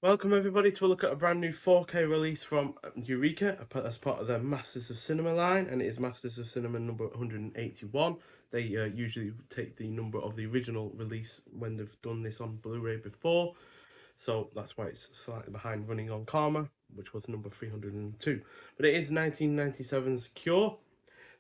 Welcome everybody to a look at a brand new 4K release from Eureka as part of their Masters of Cinema line, and it is Masters of Cinema number 181. They usually take the number of the original release when they've done this on Blu-ray before, so that's why it's slightly behind running on Karma, which was number 302. But it is 1997's Cure.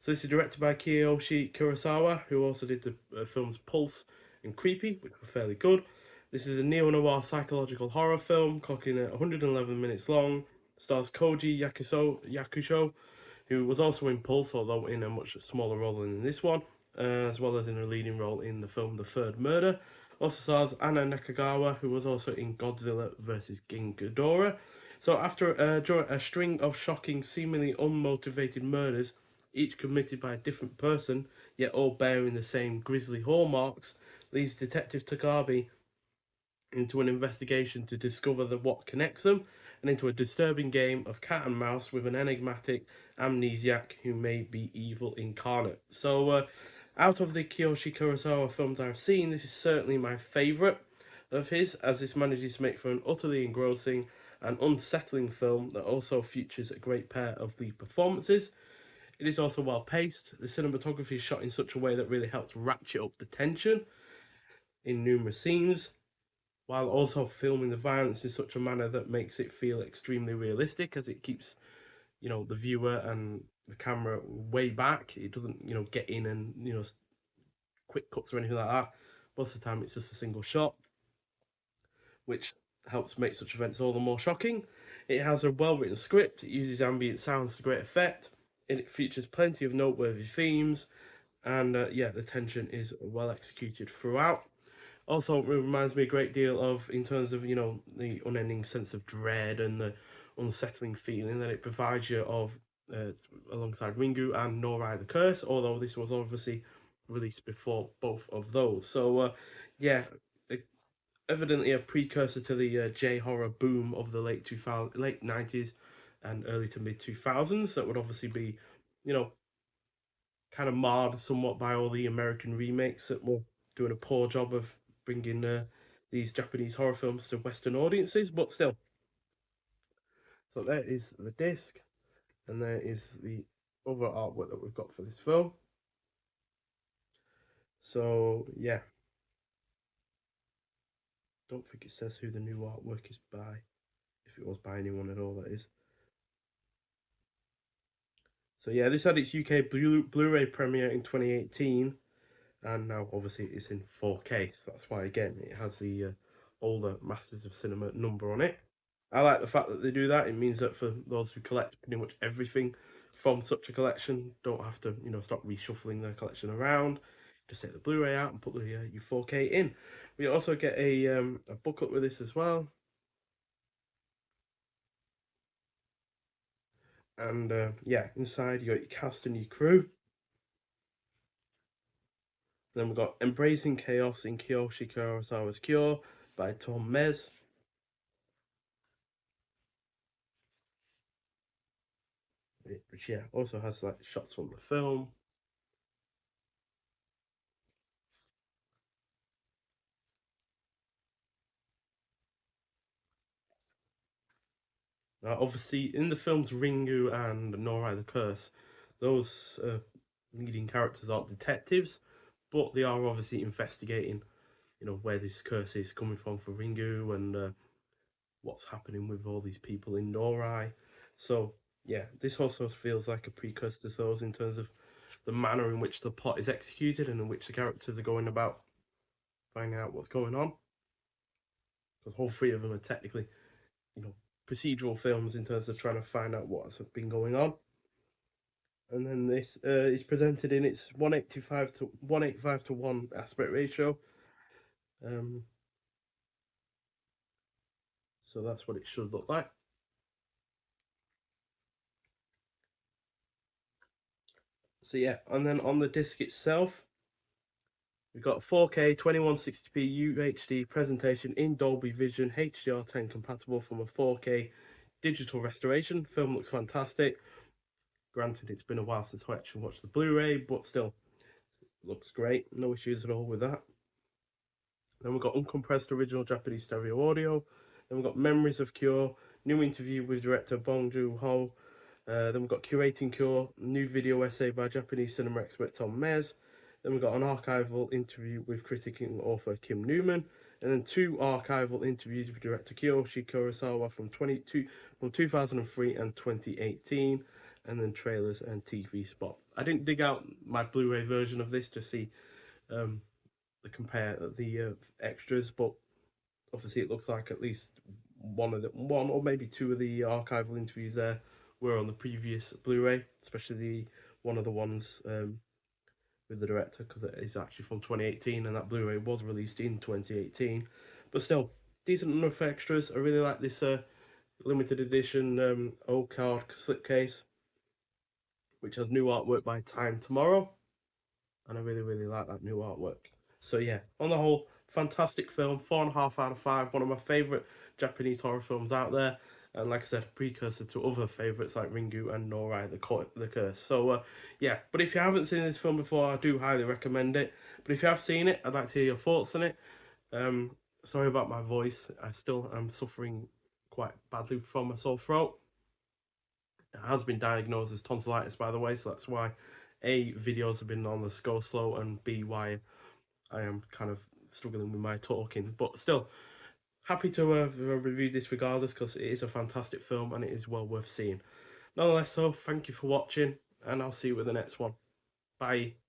So this is directed by Kiyoshi Kurosawa, who also did the films Pulse and Creepy, which were fairly good. This is a neo-noir psychological horror film, clocking at 111 minutes long. Stars Koji Yakusho, who was also in Pulse, although in a much smaller role than in this one, as well as in a leading role in the film The Third Murder. Also stars Anna Nakagawa, who was also in Godzilla vs. King Ghidorah. So after a string of shocking, seemingly unmotivated murders, each committed by a different person, yet all bearing the same grisly hallmarks, leads Detective Takabe into an investigation to discover what connects them, and into a disturbing game of cat and mouse with an enigmatic amnesiac who may be evil incarnate. So, out of the Kiyoshi Kurosawa films I've seen, this is certainly my favourite of his, as this manages to make for an utterly engrossing and unsettling film that also features a great pair of the performances. It is also well paced. The cinematography is shot in such a way that really helps ratchet up the tension in numerous scenes, while also filming the violence in such a manner that makes it feel extremely realistic, as it keeps, the viewer and the camera way back. It doesn't, get in and, quick cuts or anything like that. Most of the time it's just a single shot, which helps make such events all the more shocking. It has a well-written script, it uses ambient sounds to great effect, and it features plenty of noteworthy themes, and yeah, the tension is well executed throughout. Also, it reminds me a great deal of, in terms of, the unending sense of dread and the unsettling feeling that it provides you of, uh, alongside Ringu and Noroi the Curse, although this was obviously released before both of those. So, yeah, evidently a precursor to the J horror boom of the late 90s and early to mid 2000s. That would obviously be, you know, kind of marred somewhat by all the American remakes that were doing a poor job of bringing these Japanese horror films to Western audiences, but still. So there is the disc, and there is the other artwork that we've got for this film. So yeah, don't think it says who the new artwork is by, if it was by anyone at all, that is. So yeah, this had its UK Blu-ray premiere in 2018, and now obviously it's in 4K. So that's why again it has the older Masters of Cinema number on it. I like the fact that they do that. It means that for those who collect pretty much everything from such a collection, don't have to stop reshuffling their collection around. Just take the Blu-ray out and put the your 4K in. We also get a booklet with this as well, and yeah, inside you got your cast and your crew. Then we've got Embracing Chaos in Kiyoshi Kurosawa's Cure by Tom Mez. Which yeah, also has like shots from the film. Obviously, in the films Ringu and Noroi the Curse, those leading characters aren't detectives, but they are obviously investigating, where this curse is coming from for Ringu, and what's happening with all these people in Noroi. So yeah, this also feels like a precursor to those in terms of the manner in which the plot is executed and in which the characters are going about finding out what's going on. Because all three of them are technically, you know, procedural films in terms of trying to find out what's been going on. And then this is presented in its 185 to 1 aspect ratio. Um, so that's what it should look like. So yeah, and then on the disc itself, we've got 4K 2160p UHD presentation in Dolby Vision HDR10 compatible from a 4K digital restoration. Film looks fantastic. Granted, it's been a while since I actually watched the Blu-ray, but still, looks great. No issues at all with that. Then we've got uncompressed original Japanese stereo audio. Then we've got Memories of Cure, new interview with director Bong Joon-ho. Then we've got Curating Cure, new video essay by Japanese cinema expert Tom Mez. Then we've got an archival interview with critic and author Kim Newman, and then 2 archival interviews with director Kiyoshi Kurosawa from 2003 and 2018, and then trailers and TV spot. I didn't dig out my Blu-ray version of this to see the extras, but obviously it looks like at least one or maybe 2 of the archival interviews there were on the previous Blu-ray, especially one of the ones with the director, because it is actually from 2018 and that Blu-ray was released in 2018. But still, decent enough extras. I really like this limited edition old card slipcase, which has new artwork by Time Tomorrow, and I really like that new artwork. So yeah, on the whole, fantastic film, 4.5 out of 5. One of my favourite Japanese horror films out there, and like I said, a precursor to other favourites like Ringu and Noroi, the Curse. So yeah, but if you haven't seen this film before, I do highly recommend it. But if you have seen it, I'd like to hear your thoughts on it. Sorry about my voice, I still am suffering quite badly from a sore throat. It has been diagnosed as tonsillitis, by the way, so that's why A, videos have been on the go slow, and B, why I am kind of struggling with my talking. But still, happy to review this regardless, because it is a fantastic film and it is well worth seeing. Nonetheless, so thank you for watching, and I'll see you with the next one. Bye.